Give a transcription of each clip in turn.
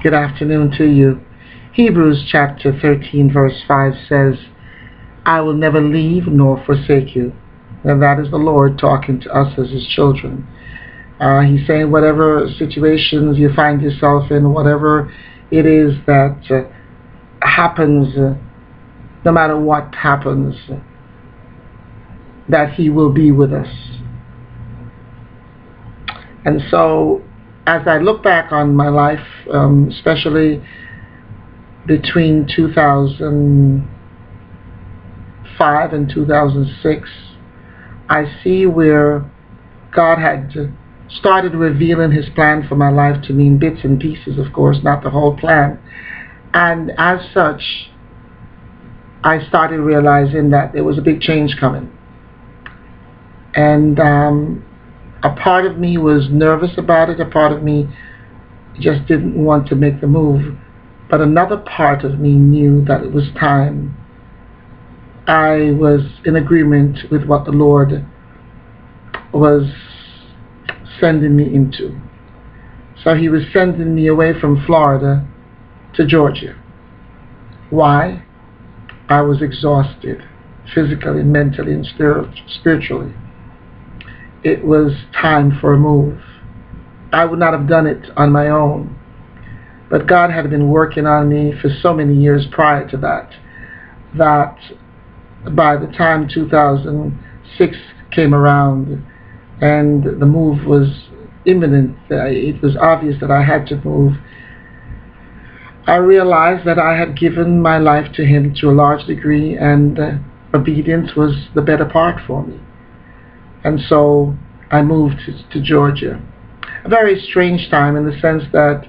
Good afternoon to you. Hebrews chapter 13 verse 5 says, I will never leave nor forsake you. And that is the Lord talking to us as his children. He's saying whatever situations you find yourself in, whatever it is that happens, no matter what happens, that he will be with us. And so as I look back on my life, especially between 2005 and 2006, I see where God had started revealing his plan for my life to me in bits and pieces, of course, not the whole plan. And as such, I started realizing that there was a big change coming. And a part of me was nervous about it. A part of me just didn't want to make the move. But another part of me knew that it was time. I was in agreement with what the Lord was sending me into. So he was sending me away from Florida to Georgia. Why? I was exhausted, physically, mentally, and spiritually. It was time for a move. I would not have done it on my own. But God had been working on me for so many years prior to that by the time 2006 came around and the move was imminent, it was obvious that I had to move, I realized that I had given my life to him to a large degree, and obedience was the better part for me. And so I moved to Georgia. A very strange time in the sense that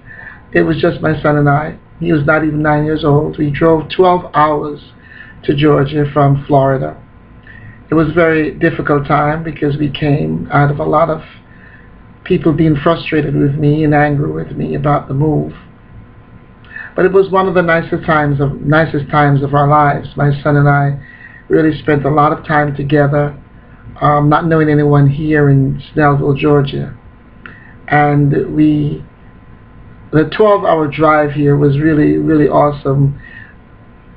it was just my son and I. He was not even 9 years old. We drove 12 hours to Georgia from Florida. It was a very difficult time because we came out of a lot of people being frustrated with me and angry with me about the move. But it was one of the nicest times of our lives. My son and I really spent a lot of time together, not knowing anyone here in Snellville, Georgia. And the 12-hour drive here was really, really awesome.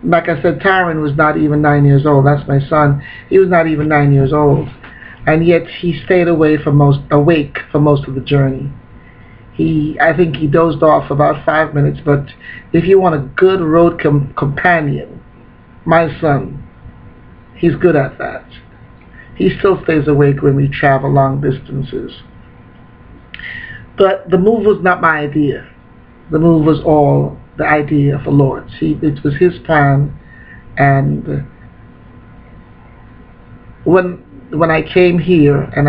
Like I said, Tyron was not even 9 years old. That's my son. He was not even 9 years old. And yet he stayed awake for most of the journey. I think he dozed off for about 5 minutes, but if you want a good road companion, my son, he's good at that. He still stays awake when we travel long distances. But the move was not my idea. The move was all the idea of the Lord's. It was his plan, and when I came here and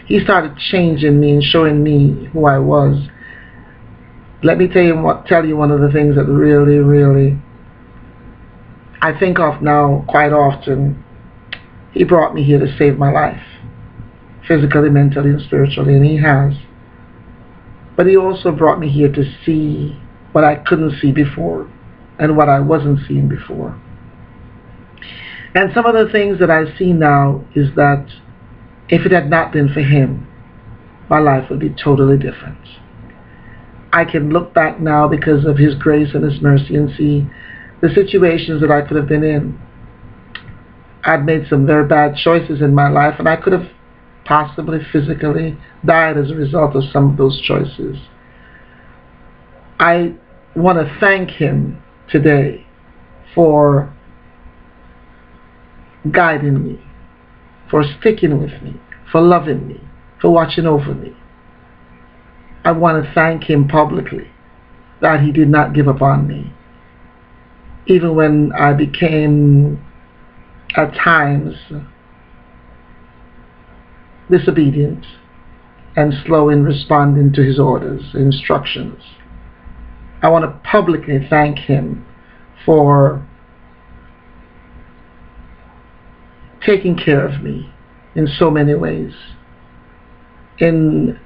he started changing me and showing me who I was. Let me tell you one of the things that really, really I think of now quite often. He brought me here to save my life, physically, mentally, and spiritually, and he has. But he also brought me here to see what I couldn't see before and what I wasn't seeing before. And some of the things that I see now is that if it had not been for him, my life would be totally different. I can look back now because of his grace and his mercy and see the situations that I could have been in. I'd made some very bad choices in my life, and I could have possibly physically died as a result of some of those choices. I want to thank him today for guiding me, for sticking with me, for loving me, for watching over me. I want to thank him publicly that he did not give up on me. Even when I became, at times, disobedient and slow in responding to his orders, instructions. I want to publicly thank him for taking care of me in so many ways, in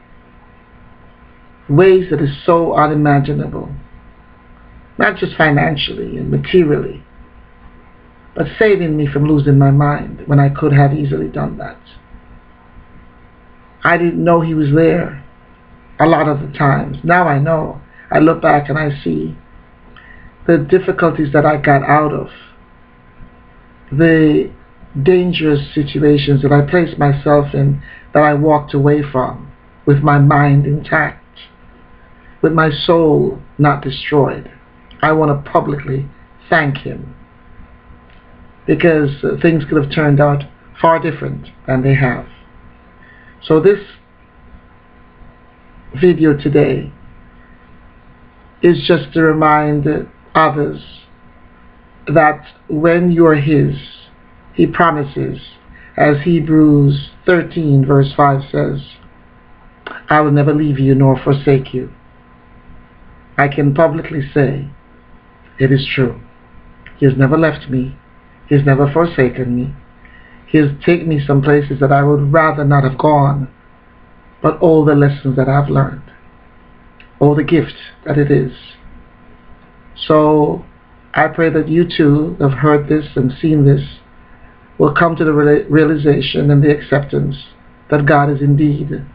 ways that is so unimaginable, not just financially and materially, but saving me from losing my mind when I could have easily done that. I didn't know he was there a lot of the times. Now I know. I look back and I see the difficulties that I got out of, the dangerous situations that I placed myself in, that I walked away from with my mind intact, with my soul not destroyed. I want to publicly thank him, because things could have turned out far different than they have. So this video today is just to remind others that when you are his, he promises, as Hebrews 13 verse 5 says, I will never leave you nor forsake you. I can publicly say it is true. He has never left me. He has never forsaken me. He has taken me some places that I would rather not have gone, but all the lessons that I've learned, all the gift that it is. So I pray that you too have heard this and seen this, will come to the realization and the acceptance that God is indeed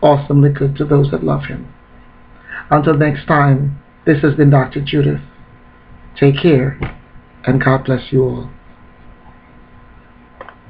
awesomely good to those that love him. Until next time, this has been Dr. Judith. Take care, and God bless you all.